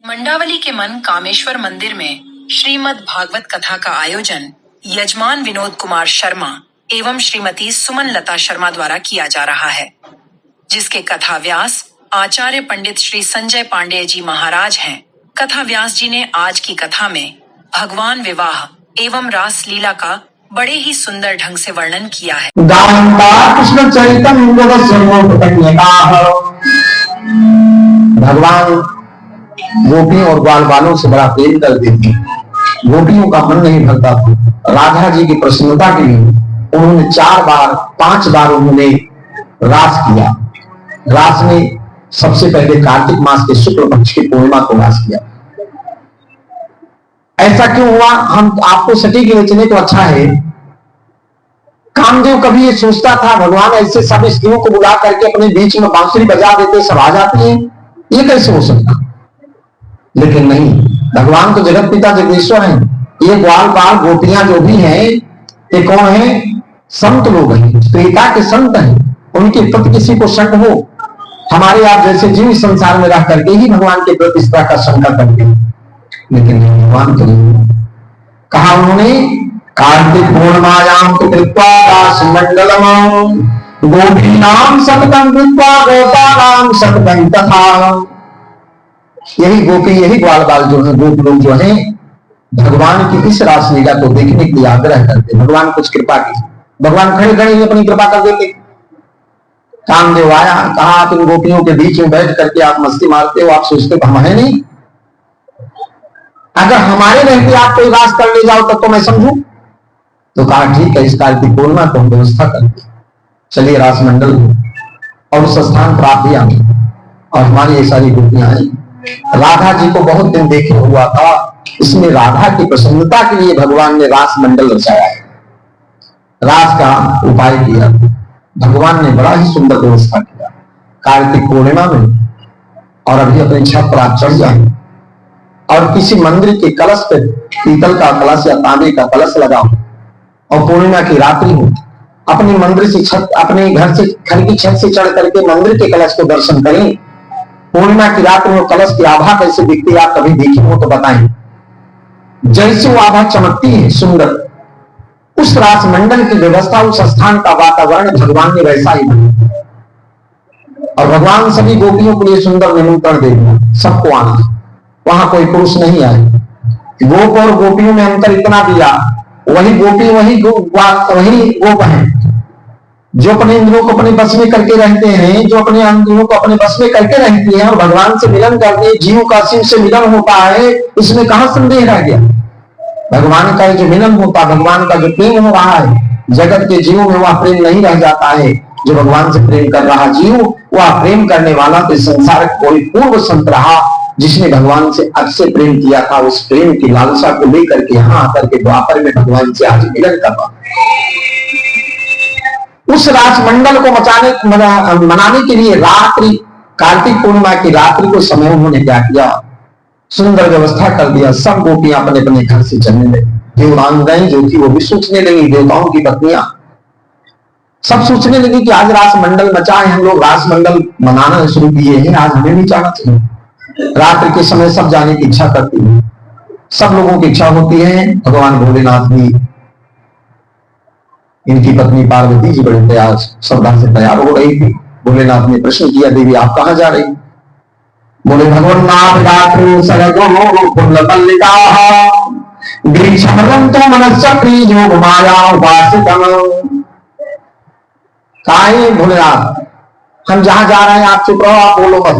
मंडावली के मन कामेश्वर मंदिर में श्रीमद् भागवत कथा का आयोजन यजमान विनोद कुमार शर्मा एवं श्रीमती सुमन लता शर्मा द्वारा किया जा रहा है, जिसके कथा व्यास आचार्य पंडित श्री संजय पांडेय जी महाराज हैं। कथा व्यास जी ने आज की कथा में भगवान विवाह एवं रास लीला का बड़े ही सुंदर ढंग से वर्णन किया है। भगवान गोपियों और ग्वाल बालों से बड़ा प्रेम करते थे। गोपियों का मन नहीं भरता था। राधा जी की प्रसन्नता के लिए उन्होंने 5 बार उन्होंने रास किया। रास में सबसे पहले कार्तिक मास के शुक्ल पक्ष की पूर्णिमा को रास किया। ऐसा क्यों हुआ, हम आपको सटीक रचने तो अच्छा है। कामदेव कभी ये सोचता था भगवान ऐसे सब स्त्रियों को बुला करके अपने बीच में बांसुरी बजा देते, सब आ जाती हैं, ये कैसे हो सकता? लेकिन नहीं, भगवान तो जगत पिता जगदीश्वर हैं। ये ग्वाल बाल गोपियां जो भी हैं, ये कौन है? संत लोग हैं, पिता के संत हैं। उनके प्रति किसी को शक हो, हमारे आप जैसे जीव संसार में रह करके ही भगवान के प्रति इस तरह का शंका करते, लेकिन भगवान तो नहीं। कहा उन्होंने कार्तिक पूर्णिमायाम कृत्वा दास मंडलम गोपीनाम सततं कृत्वा गोपानाम सततं तथा। यही गोपी, यही ग्वाल बाल जो है, गोप लोग जो हैं, भगवान की इस रास लीला को देखने के लिए आग्रह करते। भगवान कुछ कृपा की, भगवान खड़े खड़े ही अपनी कृपा कर देते। कामदेव आया, कहा तुम गोपियों के बीच में बैठ करके आप मस्ती मारते हो, आप सोचते हो हम है नहीं, अगर हमारे रहते आप कोई रास कर ले जाओ तब तो मैं समझू। तो कहा ठीक है, इस कार्तिक पूर्णिमा को हम व्यवस्था करते, चलिए रास मंडल और उस स्थान पर आप भी आए और हमारी ये सारी गोपियां आई। राधा जी को बहुत दिन देखे हुआ था, इसमें राधा की प्रसन्नता के लिए भगवान ने रास मंडल रचाया है, रास का उपाय किया। भगवान ने बड़ा ही सुंदर व्यवस्था किया। कार्तिक पूर्णिमा में और अभी अपनी छत पर आप चढ़ जाए और किसी मंदिर के कलश पे पीतल का कलश या तांबे का कलश लगाओ और पूर्णिमा की रात्रि हो, अपने मंदिर से छत, अपने घर की छत से चढ़ करके मंदिर के कलश को दर्शन करें। पूर्णिमा की रात में वो कलश की आभा कैसे दिखती है, आप कभी देखे हो तो बताएं। जैसे वो आभा चमकती है सुंदर, उस रास मंडल की व्यवस्था, उस स्थान का वातावरण भगवान ने वैसा ही बनाया। और भगवान सभी गोपियों के लिए सुंदर निमंत्रण दे दिया, सबको आना। वहां कोई पुरुष नहीं आए। गोप और गोपियों में अंतर इतना दिया, वही गोपी वही गोप है जो अपने इंद्रियों को अपने बस में करके रहते हैं, जो अपने इंद्रियों को अपने बस में करके रहती हैं और भगवान से मिलन करते हैं। जीव का शिव से मिलन होता है, इसमें कहां संदेह रह गया? भगवान का जो मिलन होता, भगवान का जो प्रेम हो रहा है, जगत के जीवों में वह प्रेम नहीं रह जाता है। जो भगवान से प्रेम कर रहा जीव, वह प्रेम करने वाला तो संसार कोई पूर्व संत रहा जिसने भगवान से अक्षय प्रेम किया था। उस प्रेम की लालसा को लेकर के यहाँ आकर के द्वापर में भगवान से आज मिलन करवा। उस रास मंडल को मनाने के लिए रात्रि, कार्तिक पूर्णिमा की रात्रि को समय उन्होंने क्या किया, सुंदर व्यवस्था कर दिया। सब गोपियां अपने अपने घर से चलने लगी। देवतांगनाएं जो थी वो भी सोचने लगी, देवताओं की पत्नियां सब सोचने लगी कि आज रास मंडल मचा है, हम लोग रास मंडल मनाना शुरू किए हैं, आज हमें भी जाना चाहिए। रात्रि के समय सब जाने की इच्छा करती है, सब लोगों की इच्छा होती है। भगवान भोलेनाथ भी, इनकी पत्नी पार्वती जी बड़े तैयार, श्रद्धा से तैयार हो रही थी। भोलेनाथ ने प्रश्न किया, देवी आप कहां जा रही? बोले भगवान भोलेनाथ हम जहां जा रहे हैं आप चुप रहो, आप बोलो मत।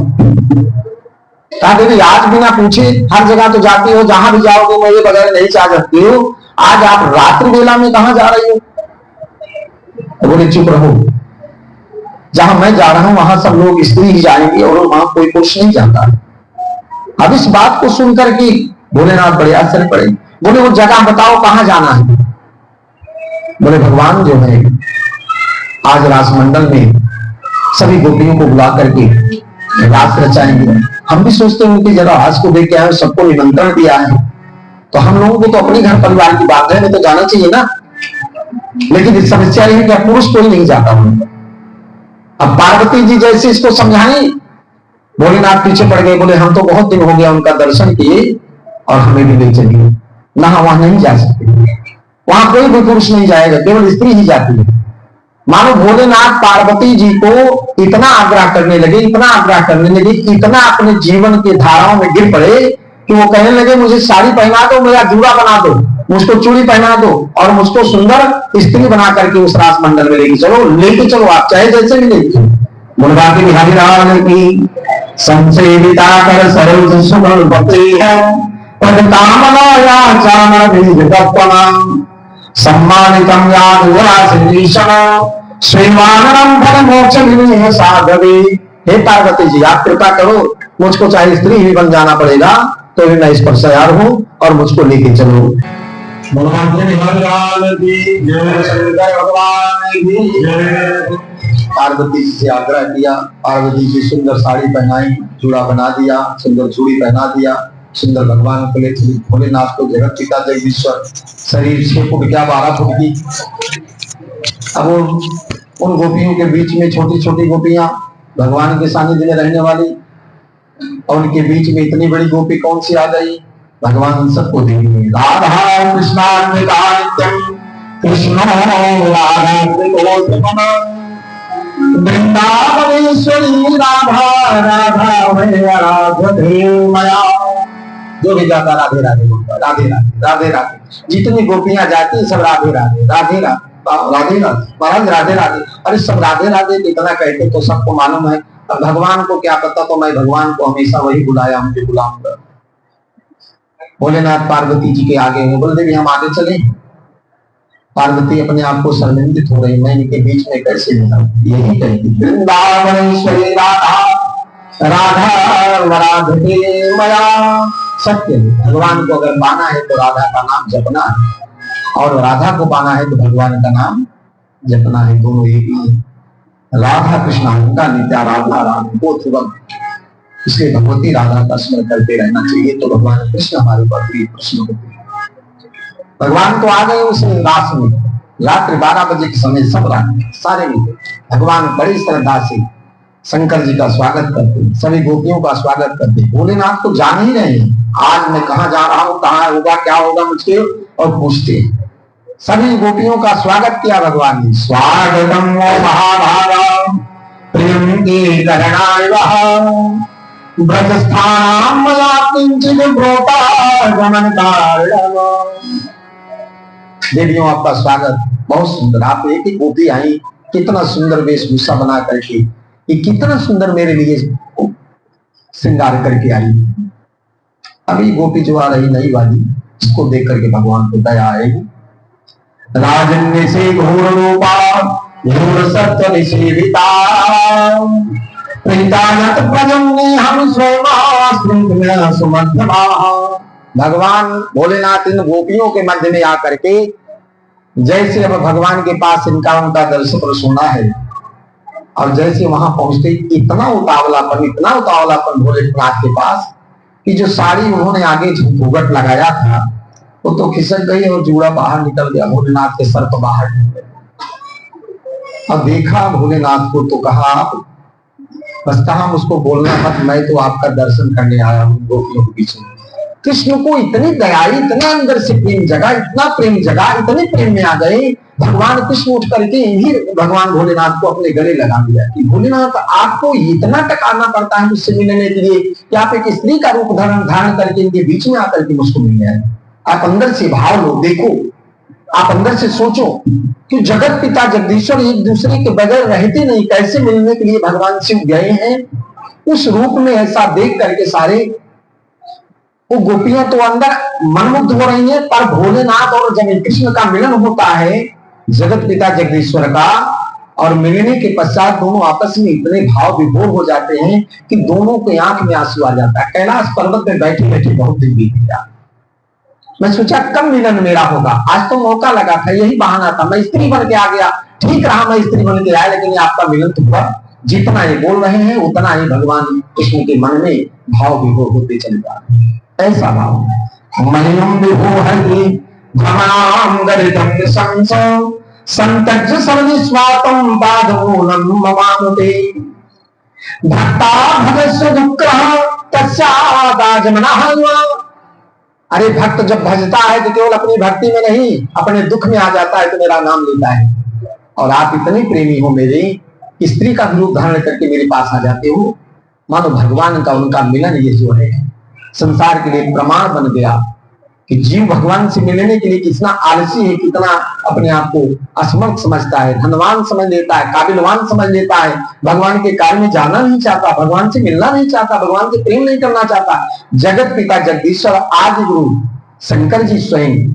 कहा देवी आज बिना पूछे हर जगह तो जाती हो, जहां भी जाओगे मेरे बगैर नहीं जा सकती हो, आज आप रात्रि बेला में कहां जा रही हो? बोले चुप रहो, जहां मैं जा रहा हूं वहां सब लोग स्त्री ही जाएंगे और वहां कोई पुरुष नहीं जाता। अब इस बात को सुनकर के भोलेनाथ बड़े आश्चर्य पड़े। बोले वो जगह बताओ कहां जाना है? बोले भगवान जो है आज रास मंडल में सभी गोपियों को बुला करके रास रचाएंगे। हम भी सोचते हैं कि जरा आज को देख के आए, सबको निमंत्रण दिया है तो हम लोगों को तो अपने घर परिवार की बात है, तो जाना चाहिए ना। लेकिन इस समस्या यह है कि पुरुष कोई नहीं जाता। अब पार्वती जी जैसे इसको समझाई भोलेनाथ पीछे पड़ गए, बोले हम तो बहुत दिन हो गया उनका दर्शन किए और हमें भी ले चलिए। ना वहां नहीं जा सकते, वहां कोई भी पुरुष नहीं जाएगा, केवल स्त्री ही जाती है। मानो भोलेनाथ पार्वती जी को इतना आग्रह करने लगे, इतना आग्रह करने लगे, इतना अपने जीवन के धाराओं में गिर पड़े कि वो कहने लगे मुझे साड़ी पहना दो, मेरा जूड़ा बना दो, मुझको चूड़ी पहना दो और मुझको सुंदर स्त्री बना करके उस रास मंडल में लेके चलो आप, चाहे जैसे भी लेके चलो। मुनगाती बिहारी लाल की संसेविता कर सरोज सुगल बकरी है, पद कामना या चाना बीज दत्तना सम्मानितम यादवासिनीशम श्रीमानम फल मोक्ष विनिह साधवे। हे पार्वती जी आप कृपा करो, मुझको चाहे स्त्री ही बन जाना पड़ेगा तो भी मैं इस पर तैयार हूं और मुझको लेके चलो। भगवान की जय। पार्वती जी से आग्रह किया, पार्वती जी सुंदर साड़ी पहनाई, चूड़ा बना दिया, सुंदर चूड़ी पहना दिया, सुंदर भगवान को ले चली। भोलेनाथ को जगत पिता जगदीश्वर, शरीर 6 फुट क्या 12 फुट की। अब उन गोपियों के बीच में छोटी छोटी गोपियां भगवान के सानिध्य में रहने वाली, और उनके बीच में इतनी बड़ी गोपी कौन सी आ गई, भगवान सबको देंगे। राधा कृष्ण वृंदावनेश्वरी राधा राधा मया। जो भी जाता राधे राधे बोलता, राधे राधे राधे राधे। जितनी गोपियां जाती सब राधे राधे राधे राधे राधे राधे महाराज राधे राधे। अरे सब राधे राधे इतना कहते तो सबको मालूम है, भगवान को क्या पता, तो मैं भगवान को हमेशा वही बुलाया, मुझे बुलाऊंगा। भोलेनाथ पार्वती जी के आगे में बोल दे हम आगे चले। पार्वती अपने आप को शर्मिंदित हो रही, मैं इनके बीच में कैसे मिला, यही कहती वृंदावनेश्वरी राधा राधा मया। सत्य भगवान को अगर पाना है तो राधा का नाम जपना है, और राधा को पाना है तो भगवान का नाम जपना है, दोनों एक ही। राधा कृष्ण उनका नित्या राधा राम को तुरंत, इसलिए भगवती राधा का स्मरण करते रहना चाहिए, तो भगवान कृष्ण हमारे ऊपर प्रिय प्रश्न होते हैं। भगवान तो आ गए उस रात में, रात्रि 12 बजे के समय सब रात सारे मिले, भगवान बड़ी श्रद्धा से शंकर जी का स्वागत करते, सभी गोपियों का स्वागत करते। भोलेनाथ तो जान ही रहे हैं आज मैं कहाँ जा रहा हूँ, कहाँ होगा क्या होगा मुझके, और पूछते सभी गोपियों का स्वागत किया भगवान ने। स्वागतम महाभागा प्रेम के करणाय ब्रजस्थानम मया किंचित ब्रोता गमन कारणम। देवियों आपका स्वागत बहुत सुंदर, आप एक ही गोपी आई, कितना सुंदर वेशभूषा बना करके, ये कितना सुंदर मेरे लिए श्रृंगार करके आई। अभी गोपी जो आ रही नई वाली, इसको देख करके भगवान को दया आएगी। राजन्य से घोर रूपा घोर सत्य निषेविता हम भगवान भोलेनाथ इन गोपियों के मध्य में आकर के जैसे अब भगवान के पास इनका उनका दर्शन सुना है, और जैसे वहां पहुंचते इतना उतावलापन भोलेनाथ के पास कि जो साड़ी उन्होंने आगे घूंघट लगाया था वो तो खिसक गई और जूड़ा बाहर निकल गया, भोलेनाथ के सर तो बाहर निकल गया। अब देखा भोलेनाथ को तो कहा बस कहा मुझको बोलना मत, मैं तो आपका दर्शन करने आया हूँ गोपियों के पीछे। कृष्ण को इतनी दयाई, इतना अंदर से प्रेम जगा, इतना प्रेम जगा, इतने प्रेम में आ गए भगवान कृष्ण उठ करके इन्हीं भगवान भोलेनाथ को अपने गले लगा दिया कि भोलेनाथ आपको इतना टकारना पड़ता है मुझसे मिलने के लिए कि आप एक स्त्री का रूप धारण करके इनके बीच में आकर के मुझको मिल गए। आप अंदर से भाव लो, देखो, आप अंदर से सोचो कि जगत पिता जगदीश्वर एक दूसरे के बगैर रहते नहीं, कैसे मिलने के लिए भगवान शिव गए हैं उस रूप में। ऐसा देख करके सारे वो गोपियां तो अंदर मनमुग्ध हो रही हैं, पर भोलेनाथ और जब कृष्ण का मिलन होता है जगत पिता जगदीश्वर का, और मिलने के पश्चात दोनों आपस में इतने भाव विभोर हो जाते हैं कि दोनों के आंख में आंसू आ जाता है। कैलाश पर्वत में बैठे बैठे बहुत दिन बीत गया, मैं सोचा कब मिलन मेरा होगा, आज तो मौका लगा था, यही बहाना था, मैं स्त्री बन के आ गया, ठीक रहा मैं स्त्री बन के आया, लेकिन आपका मिलन तो हुआ। जितना ये बोल रहे हैं उतना ही भगवान कृष्ण के मन में भाव विभोर होते चले जा रहे हैं। ऐसा भाव मलिनम विभोहरि भवनाम गरितम संसो संतज्ज सर्वनिस्वातम पादमूलम ममानुते। भक्ता भगस्व दुख तस्यादाजमना। अरे भक्त जब भजता है तो केवल अपनी भक्ति में नहीं, अपने दुख में आ जाता है तो मेरा नाम लेता है। और आप इतने प्रेमी हो मेरे, स्त्री का रूप धारण करके मेरे पास आ जाते हो। मानो भगवान का उनका मिलन ये जो है संसार के लिए प्रमाण बन गया कि जीव भगवान से मिलने के लिए कितना आलसी है, कितना अपने आप को असमर्थ समझता है, धनवान समझ लेता है, काबिलवान समझ लेता है, भगवान के कार्य में जाना नहीं चाहता, भगवान से मिलना नहीं चाहता, भगवान से प्रेम नहीं करना चाहता। जगत पिता जगदीश्वर आदि गुरु शंकर जी स्वयं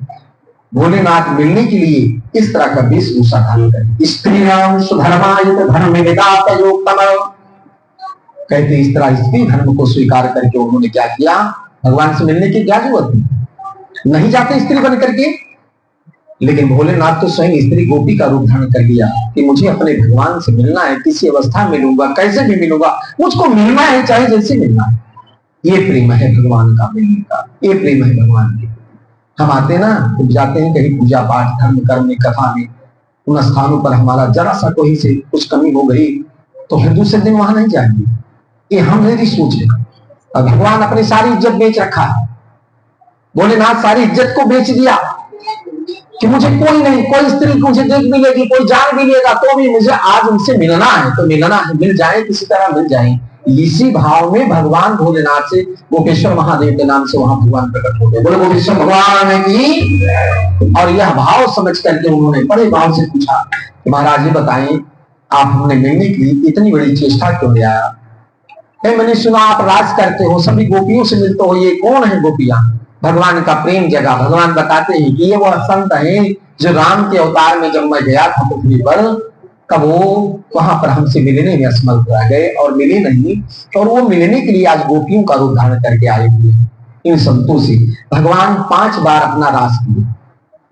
भोलेनाथ मिलने के लिए इस तरह का वेशभूषा धारण करें। स्त्रीणाम सुधर्मायुत धर्म विदातयोक्तम। कहते इस तरह स्त्री धर्म को स्वीकार करके उन्होंने क्या किया, भगवान से मिलने की क्या जरूरत थी, नहीं जाते स्त्री बन करके। लेकिन भोलेनाथ तो स्वयं स्त्री गोपी का रूप धारण कर लिया कि मुझे अपने भगवान से मिलना है, किसी अवस्था में मिलूंगा, कैसे भी मिलूंगा, मुझको मिलना है, चाहे जैसे मिलना है। ये प्रेम है भगवान का मिलने का, ये प्रेम है भगवान के। हम आते ना, तो जाते हैं कहीं पूजा पाठ धर्म कर्म में कथा में, उन स्थानों पर हमारा जरा सा कोई से कुछ कमी हो गई तो फिर दूसरे दिन वहां नहीं जाएंगे। ये हम मेरी सोच है। और भगवान अपनी सारी इज्जत बेच रखा है, भोलेनाथ सारी इज्जत को बेच दिया कि मुझे कोई नहीं, कोई स्त्री मुझे देख भी लेगी, कोई जान भी लेगा तो भी मुझे आज उनसे मिलना है, तो मिलना है, मिल जाए किसी तरह मिल जाए। इसी भाव में भगवान भोलेनाथ से गोपेश्वर महादेव के नाम से वहां भगवान प्रकट हो गए। बोले गोपेश्वर भगवान की। और यह भाव समझ करके उन्होंने बड़े भाव से पूछा कि महाराज जी बताएं, आप हमने मिलने के लिए इतनी बड़ी चेष्टा क्यों ले आया? मैंने सुना आप राज करते हो, सभी गोपियों से मिलते हो, ये कौन है गोपियां? भगवान का प्रेम जगह। भगवान बताते हैं कि ये वो संत हैं जो राम के अवतार में जब मैं गया था पृथ्वी पर, कब वो वहां पर हमसे मिलने में असमर्थ रह गए और मिले नहीं, और वो मिलने के लिए आज गोपियों का रूप धारण करके आए हुए हैं। इन संतों से भगवान 5 बार अपना रास किए।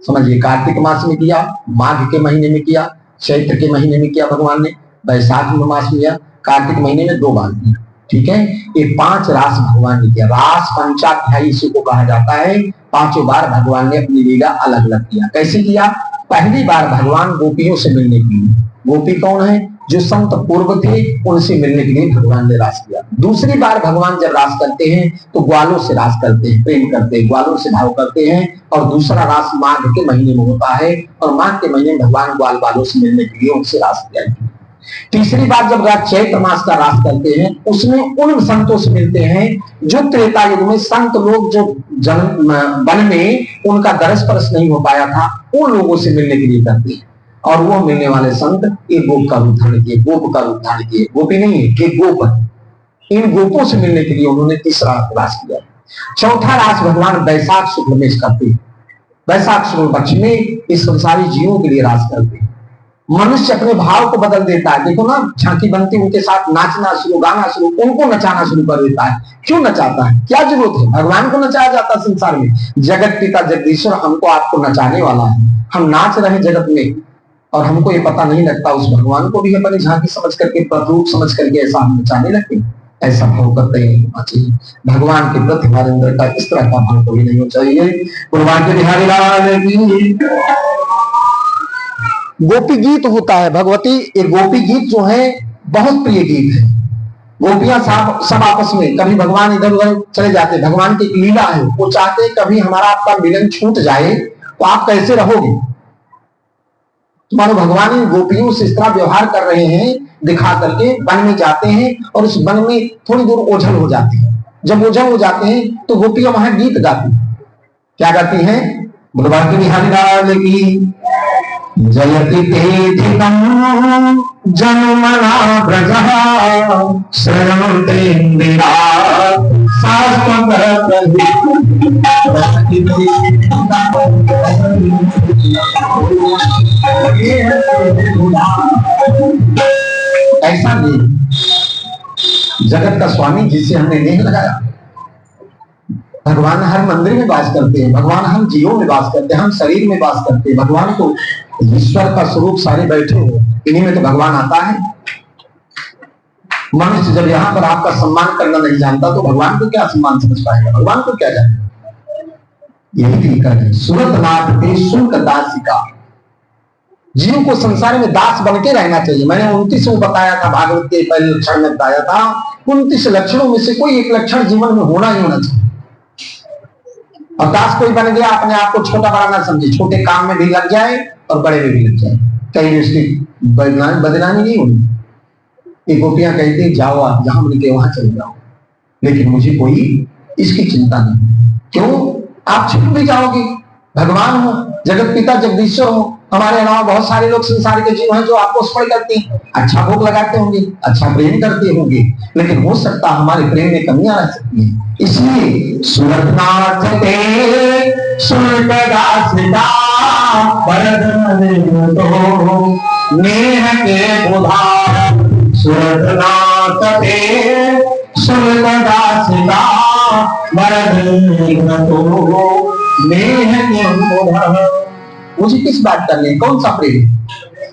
समझिए, कार्तिक मास में किया, माघ के महीने में किया, चैत्र के महीने में किया भगवान ने, वैशाख मास में किया, कार्तिक महीने में 2 बार किया। ठीक है, ये 5 रास भगवान ने किया। रास पंचाध्यायी इसी को कहा जाता है। 5 बार भगवान ने अपनी लीला अलग अलग किया। कैसे किया? पहली बार भगवान गोपियों से मिलने के लिए, गोपी कौन है? जो संत पूर्व थे, उनसे मिलने के लिए भगवान ने रास किया। दूसरी बार भगवान जब रास करते हैं तो ग्वालों से रास करते हैं, प्रेम करते हैं, ग्वालों से भाव करते हैं। और दूसरा रास माघ के महीने में होता है, और माघ के महीने में भगवान ग्वाल बालों से मिलने के लिए उनसे रास किया। तीसरी बार जब चैत्र मास का रास करते हैं, उसमें उन संतों से मिलते हैं जो त्रेता युग में संत लोग जो जन्म वन में उनका दरस परस नहीं हो पाया था, उन लोगों से मिलने के लिए करते हैं। और वो मिलने वाले संत एक गोप का रूप धारण किए, गोप का रूप धारण किए, गोपी नहीं है, एक गोप है। इन गोपों से मिलने के लिए उन्होंने तीसरा रास किया। चौथा रास भगवान वैशाख शुक्ल में करते हैं। वैशाख शुक्ल पक्ष में इस संसारी जीवों के लिए रास करते हैं। मनुष्य अपने भाव को बदल देता है। देखो ना, झांकी बनती उनके साथ नाचना शुरू, गाना शुरू, उनको नचाना शुरू कर देता है। क्यों नचाता है? क्या जरूरत है? भगवान को नचाया जाता संसार में। जगत पिता जगदीश्वर हमको आपको नचाने वाला है। हम नाच रहे जगत में और हमको ये पता नहीं लगता, उस भगवान को भी अपनी झांकी समझ करके, प्रतिरूप समझ करके ऐसा हम नचाने लगते। ऐसा भाव करते ही नहीं होना चाहिए। भगवान के प्रति हमारे अंदर का इस तरह का भाव कभी नहीं होना चाहिए। भगवान के बिहारी लाल की। गोपी गीत होता है भगवती, ये गोपी गीत जो है बहुत प्रिय गीत है। गोपियां सब आपस में, कभी भगवान इधर उधर चले जाते, भगवान की लीला है, वो चाहते कभी हमारा आपका मिलन छूट जाए तो आप कैसे रहोगे? तुम्हारे भगवान इन गोपियों से इस तरह व्यवहार कर रहे हैं दिखा करके, वन में जाते हैं और उस वन में थोड़ी दूर ओझल हो जाते हैं। जब ओझल हो जाते हैं तो गोपियां वहां गीत गाती। क्या गाती हैं? भगवान के बिहारी लाल की। जयति तेधिकं जन्मना ब्रजः श्रयन्तेन्द्रिया ऐसा नहीं, जगत का स्वामी जिसे हमने नेह लगाया। भगवान हर मंदिर में वास करते हैं, भगवान हम जीवों में वास करते हैं, हम शरीर में वास करते हैं। भगवान तो ईश्वर का स्वरूप सारे बैठे हो, इन्हीं में तो भगवान आता है। मनुष्य जब यहाँ पर आपका सम्मान करना नहीं जानता तो भगवान को क्या सम्मान समझ पाएगा? भगवान को क्या जानेगा? यही तरीका है। सूरत नाथ के शुल्क दासिका, जीव को संसार में दास बन के रहना चाहिए। मैंने 29 बताया था, भागवत के पहले लक्षण में बताया था, 29 लक्षणों में से कोई एक लक्षण जीवन में होना ही होना चाहिए। और दास कोई बन गया, अपने आप को छोटा बड़ा ना समझे, छोटे काम में भी लग जाए और बड़े में भी लग जाए, कहीं उसकी बदनामी नहीं होनी। ये गोपियां कहती जाओ आप जहां मिलके वहां चले जाओ, लेकिन मुझे कोई इसकी चिंता नहीं। क्यों? आप छूट भी जाओगे, भगवान हो, जगत पिता जगदीश्वर हो, हमारे अलावा बहुत सारे लोग संसार के जीव हैं जो आपको स्मरण करते हैं, अच्छा भोग लगाते होंगे, अच्छा प्रेम करते होंगे, लेकिन हो सकता हमारे प्रेम में कमियां रह सकती हैं। इसलिए सुरतनाथ ते सुरतदासिता तो नेह के बुधा सुरतनाथ ते सुरतदासिता मुझे किस बात करनी है, कौन सा प्रेम?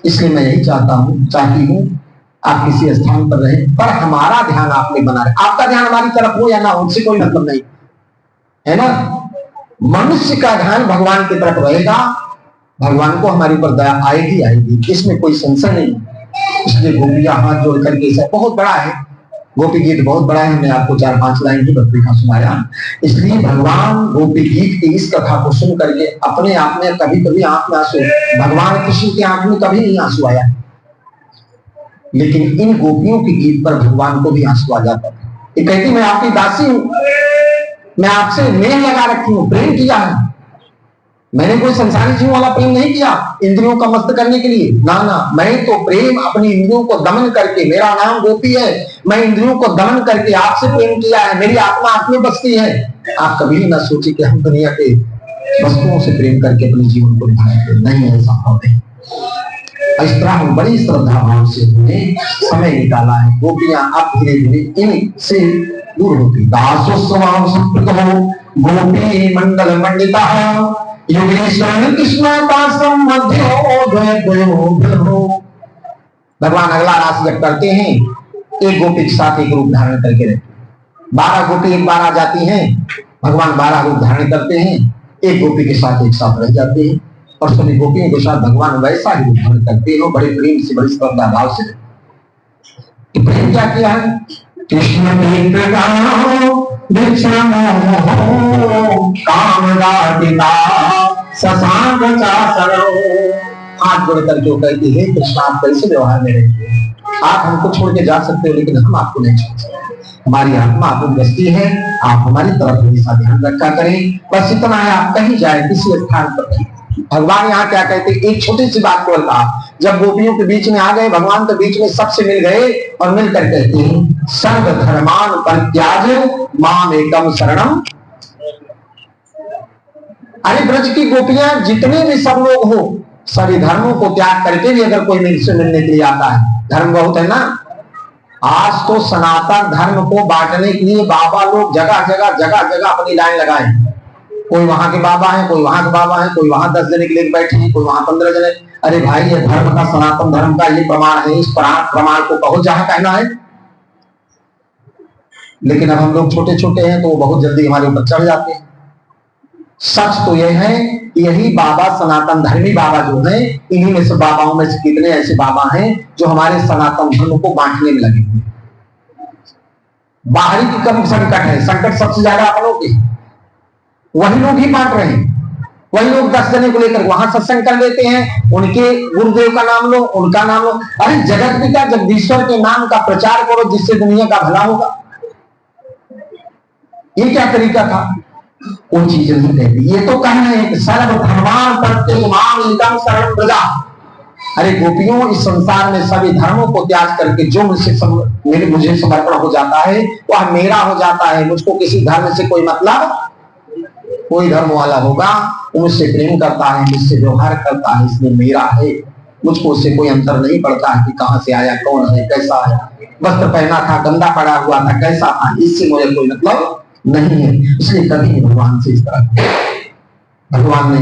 इसलिए मैं यही चाहती हूँ आप किसी स्थान पर रहे पर हमारा ध्यान आप में बना रहे। आपका ध्यान हमारी तरफ हो या ना हो, उससे कोई मतलब नहीं है ना। मनुष्य का ध्यान भगवान की तरफ रहेगा, भगवान को हमारे ऊपर दया आएगी आएगी, इसमें कोई संशय नहीं। इसलिए गोपियां हाथ जोड़ करके, बहुत बड़ा है गोपी गीत, बहुत बड़ा है, हमने आपको 4-5 लाइन की बकरी का सुनाया। इसलिए भगवान गोपी गीत की इस कथा को सुन करके अपने आप में कभी कभी आंख में आंसू, भगवान कृष्ण की आंख में कभी नहीं आंसू आया, लेकिन इन गोपियों के गीत पर भगवान को भी आंसू आ जाता है। ये कहती मैं आपकी दासी हूं, मैं आपसे मेल लगा रखी हूं, प्रेम किया है, मैंने कोई संसारी जीव वाला प्रेम नहीं किया इंद्रियों का मस्त करने के लिए, ना ना, मैं तो प्रेम अपनी इंद्रियों को दमन करके, मेरा नाम गोपी है, मैं इंद्रियों को दमन करके आपसे प्रेम किया है, मेरी आत्मा आप में बसती है। आप कभी ना सोचे कि हम दुनिया के वस्तुओं से प्रेम करके अपने जीवन को निभाएंगे, नहीं, ऐसा भाव नहीं। इस तरह बड़ी श्रद्धा भाव से हमने समय निकाला है। गोपियां अब धीरे धीरे इनसे दूर होती। दासोत्सव गोपी मंडल मंडिता भगवान अगला रास जब करते हैं, एक गोपी के साथ एक रूप धारण करके रहते हैं। 12 गोपी एक बार आ जाती हैं, भगवान 12 रूप धारण करते हैं, एक गोपी के साथ एक साथ रह जाते हैं और सभी गोपियों के साथ भगवान वैसा ही रूप धारण करते हैं, बड़े प्रेम से, बड़ी श्रद्धा भाव से। तो प्रेम क्या किया है? कृष्ण हाथ जोड़कर जो कहती है कृष्ण आप कैसे व्यवहार में रहते हैं, आप हमको छोड़ के जा सकते हो लेकिन हम आपको नहीं छोड़ सकते, हमारी आत्मा आप बसती है, आप हमारी तरफ हमेशा ध्यान रखा करें। बस इतना है, आप कहीं जाए किसी स्थान पर। भगवान यहाँ क्या कहते, एक छोटी सी बात को कहा, जब गोपियों के बीच में आ गए भगवान तो बीच में सबसे मिल गए और मिलकर कहते हैं सर्व धर्मान परित्याज माम एकम शरणम। अरे ब्रज की गोपियां जितने भी सब लोग हो, सभी धर्मों को त्याग करके भी अगर कोई मुझसे मिलने के लिए आता है, धर्म बहुत है ना, आज तो सनातन धर्म को बांटने के लिए बाबा लोग जगह जगह अपनी लाइन लगाए। कोई वहां के बाबा है, कोई वहां के बाबा है, कोई वहां 10 जने के लिए बैठे हैं, कोई वहां 15 जने। अरे भाई, ये धर्म का, सनातन धर्म का ये प्रमाण है, इस प्रमाण को कहो जहां कहना है। लेकिन अब हम लोग छोटे छोटे हैं तो वो बहुत जल्दी हमारे ऊपर चढ़ जाते हैं। सच तो यह है, यही बाबा सनातन धर्मी बाबा जो है, इन्हीं में से बाबाओं में से कितने ऐसे बाबा हैं जो हमारे सनातन धर्म को बांटने में लगे हुए। बाहरी की कम संकट है, संकट सबसे ज्यादा अपनों के, वही लोग ही बांट रहे हैं। वही लोग 10 जने को लेकर वहां सत्संग कर लेते हैं, उनके गुरुदेव का नाम लो, उनका नाम लो। अरे जगत पिता जगदीश्वर के नाम का प्रचार करो जिससे दुनिया का भला होगा। ये क्या तरीका था? वो चीज नहीं कहती। ये तो कहना है कि सर्व धर्मान प्रत्येकम एकम शरणं व्रजा। अरे गोपियों, इस संसार में सभी धर्मों को त्याग करके जो मुझे समर्पण हो जाता है वह मेरा हो जाता है। मुझको किसी धर्म से कोई मतलब, कोई धर्म वाला होगा वो मुझसे प्रेम करता है, मुझसे व्यवहार करता है, इसलिए मेरा है। मुझको उससे कोई अंतर नहीं पड़ता कि कहां से आया, कौन है, कैसा है, वस्त्र पहना था, गंदा पड़ा हुआ था, कैसा था, इससे मुझे कोई मतलब नहीं है। इसलिए कभी भगवान से इस तरह, भगवान ने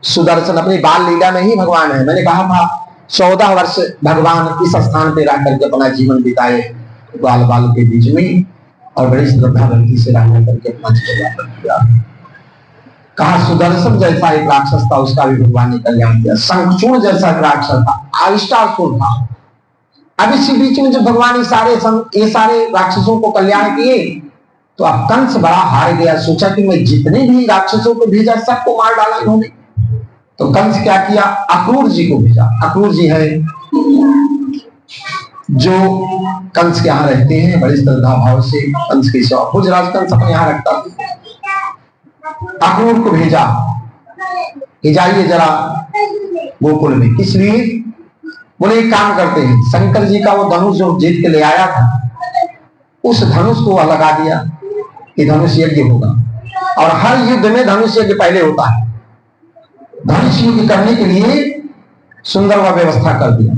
सुदर्शन अपनी बाल लीला में ही भगवान है। मैंने कहा था 14 वर्ष भगवान इस स्थान पे रह करके अपना जीवन बिताए, बाल बाल के बीच में, और बड़ी श्रद्धा भक्ति से रह करके अपना जीवन किया। कहा सुदर्शन जैसा एक राक्षस था, उसका भी भगवान ने कल्याण किया। शंखचूड़ जैसा एक राक्षस था, अरिष्टासुर था। अब इसी बीच में जो भगवान ये सारे राक्षसों को कल्याण किए, तो अब कंस बड़ा हार गया। सोचा कि मैं जितने भी राक्षसों को भेजा सबको मार डाला इन्होंने। तो कंस क्या किया, अक्रूर जी को भेजा। अक्रूर जी है जो कंस के यहाँ रहते हैं, बड़ी श्रद्धा भाव से कंस की सेवा भोजराज कंस अपने यहाँ रखता था। अक्रूर को भेजा कि जाइए जरा गोकुल में। किस लिए? बोले एक काम करते हैं, शंकर जी का वो धनुष जो जीत के ले आया था, उस धनुष को लगा दिया कि धनुष यज्ञ होगा। और हर युद्ध में धनुष यज्ञ पहले होता है। धनुष युद्ध करने के लिए सुंदर वह व्यवस्था कर दिया।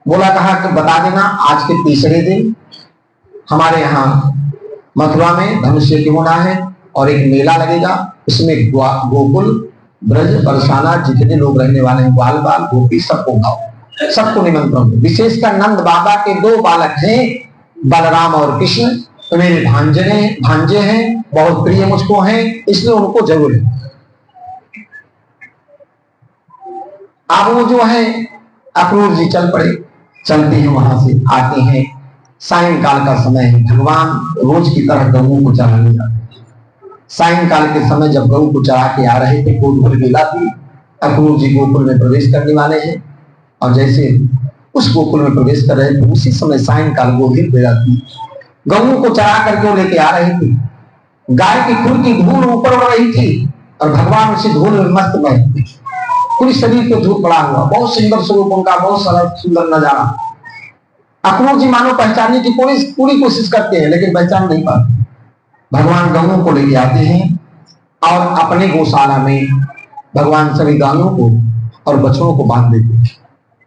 बोला कहा कि बता देना आज के तीसरे दिन हमारे यहाँ मथुरा में धनुष यज्ञ होना है और एक मेला लगेगा। उसमें गोकुल ब्रज बरसाना जितने लोग रहने वाले हैं, बाल बाल गोपी सबको गाओ, सबको निमंत्रण। विशेषकर नंद बाबा के 2 बालक हैं, बलराम और कृष्ण, तो मेरे भांजे हैं, बहुत प्रिय मुझको हैं, इसलिए उनको जरूर है। अब वो जो है अक्रूर जी चल पड़े। चलते हैं, वहां से आते हैं, सायंकाल का समय है। भगवान रोज की तरह गऊ को चराने जाते। सायंकाल के समय जब गऊ को चरा के आ रहे थे, गोकुल बेला थी, अक्रूर जी गोकुल में प्रवेश करने वाले हैं। और जैसे उस गोकुल में प्रवेश कर रहे थे, उसी समय सायंकाल गोधूली बेला थी। गऊ को चरा करके वो लेके आ रहे थे। गाय की खुर की धूल ऊपर उड़ रही थी और भगवान उसी धूल में मस्त बैठे, पूरी शरीर पे धूल पड़ा हुआ, बहुत सुंदर स्वरूप उनका, बहुत सरल सुंदर नजारा। अक्रूर जी मानो पहचानने की पूरी कोशिश करते हैं, लेकिन पहचान नहीं पाते। भगवान गऊ को लेके आते हैं और अपने गौशाला में भगवान सभी गायों को और बछड़ों को बांध देते हैं।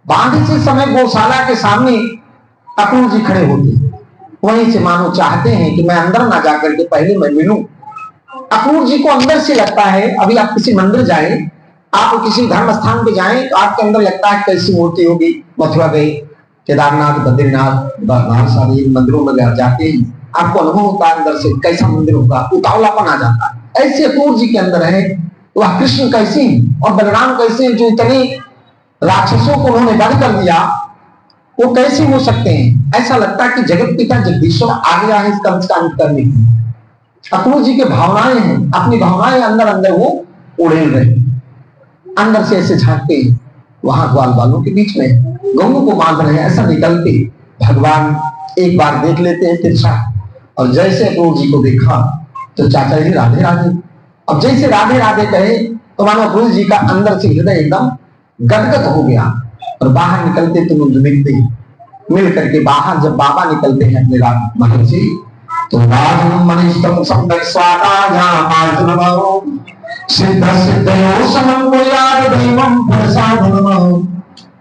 बांध से समय गौशाला के सामने अक्रूर जी खड़े होते हैं। वहीं से मानो चाहते हैं कि मैं अंदर ना जाकर के पहले मैं मिलूं। अक्रूर जी को अंदर से लगता है, अभी आप किसी मंदिर जाएं, आप किसी धर्म स्थान पे जाएं, तो आपके अंदर लगता है कैसी मूर्ति होगी। मथुरा गए, केदारनाथ, बद्रीनाथ सारे मंदिरों में जाते हैं, आपको अनुभव होता है अंदर से कैसा मंदिर होगा, उतावलापन आ जाता है। ऐसे अक्रूर जी के अंदर है। वह कृष्ण कैसे और बलराम कैसे, जो इतने राक्षसों को उन्होंने बंद कर दिया, वो कैसे हो सकते हैं? ऐसा लगता है कि जगत पिता जगदीश्वर आ गया है इस कंस का अंत करने की। अक्रूर जी के भावनाएं हैं, अपनी भावनाएं अंदर अंदर वो उड़ेल रहे, अंदर से ऐसे झांकते हैं। वहां ग्वाल बालों के बीच में गऊ को बांध रहे हैं, ऐसा निकलते भगवान एक बार देख लेते हैं तिरछा। और जैसे अक्रूर जी को देखा तो चाचा जी राधे राधे। अब जैसे राधे राधे कहे तो मानो अक्रूर जी का अंदर से हृदय एकदम गदगद हो गया। और बाहर निकलते तो मिलते मिल करके बाहर जब बाबा निकलते हैं अपने महल से, तो सिद्ध सिद्धयो समन्वयाद दैवं प्रसादनम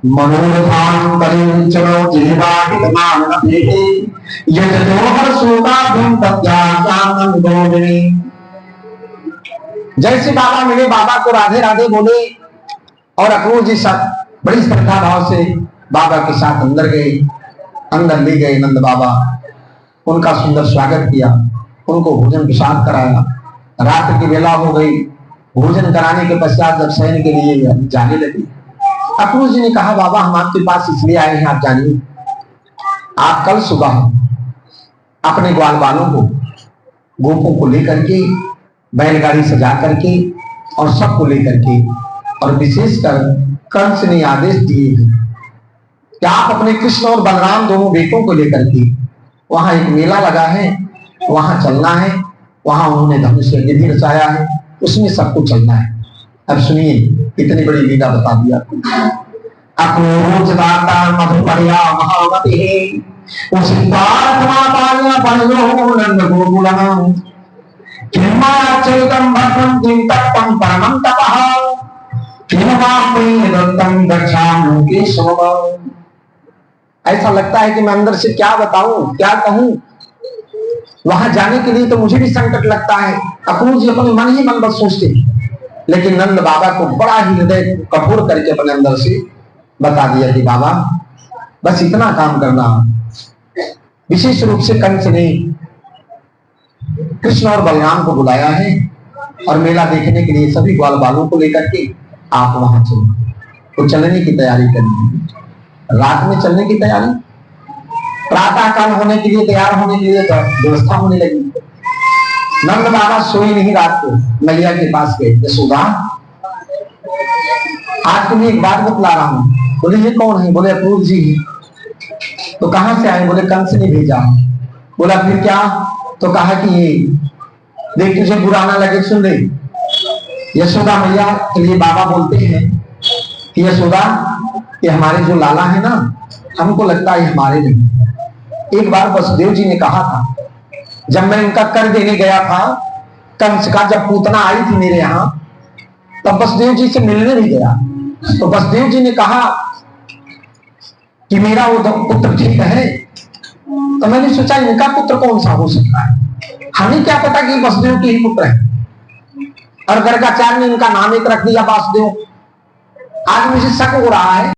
मनोरथां परिचरो जिह्वाहितमानभेः यजतोहर शोकाभ्यं तत्याज्ञानं गोविनी। जैसे बाबा मिले, बाबा को राधे राधे बोले और अक्रूर जी साथ बड़ी श्रद्धा भाव से बाबा के साथ अंदर गए। अंदर ले गए नंद बाबा, उनका सुंदर स्वागत किया, उनको भोजन प्रसाद कराया। रात की वेला हो गई। भोजन कराने के पश्चात जब शयन के लिए जाने लगे, अक्रूर जी ने कहा बाबा हम आपके पास इसलिए आए हैं, आप जानिए। आप कल सुबह अपने ग्वाल बालों को, गोपों को लेकर के, बैलगाड़ी सजा करके और सबको लेकर के, और विशेषकर कंस ने आदेश दिए हैं कि आप अपने कृष्ण और बलराम दोनों बेटों को लेकर के, वहां एक मेला लगा है, वहां चलना है। वहां उन्होंने धनुष यज्ञ भी रचाया है, उसमें सबको चलना है। अब सुनिए, इतनी बड़ी लीला बता दिया। ऐसा लगता है कि मैं अंदर से क्या बताऊं, क्या कहूं। वहां जाने के लिए तो मुझे भी संकट लगता है। अक्रूर जी अपने मन ही मन बस सोचते, लेकिन नंद बाबा को बड़ा ही हृदय कठोर करके अपने अंदर से बता दिया कि बाबा बस इतना काम करना। विशेष रूप से कंस ने कृष्ण और बलराम को बुलाया है और मेला देखने के लिए सभी ग्वाल बालों को लेकर के आप वहां चले। तो चलने की तैयारी करनी, रात में चलने की तैयारी, प्रातः काल होने के लिए तैयार होने के लिए व्यवस्था होने लगी। नंद बाबा सोई नहीं रात को, मैया के पास गए, यशोदा आज तुम्हें एक बात बतला रहा हूं। बोले ये कौन है? बोले अक्रूर जी है। तो कहां से आए? बोले कंस ने भेजा। बोला फिर क्या? तो कहा कि ये देख तुझे बुरा ना लगे सुन ले। यशोदा मैया के लिए बाबा बोलते हैं कि यशोदा ये हमारे जो लाला है ना, हमको लगता है हमारे नहीं। एक बार वसुदेव जी ने कहा था, जब मैं इनका कर देने गया था कंस का, जब पूतना आई थी मेरे यहां, तब वसुदेव जी से मिलने भी गया। तो वसुदेव जी ने कहा कि मेरा वो पुत्र ठीक है। तो मैंने सोचा इनका पुत्र कौन सा हो सकता है, हमें क्या पता कि वसुदेव के ही पुत्र है। और गर्गाचार्य ने इनका नाम एक रख दिया वासुदेव। आज मुझे शक हो रहा है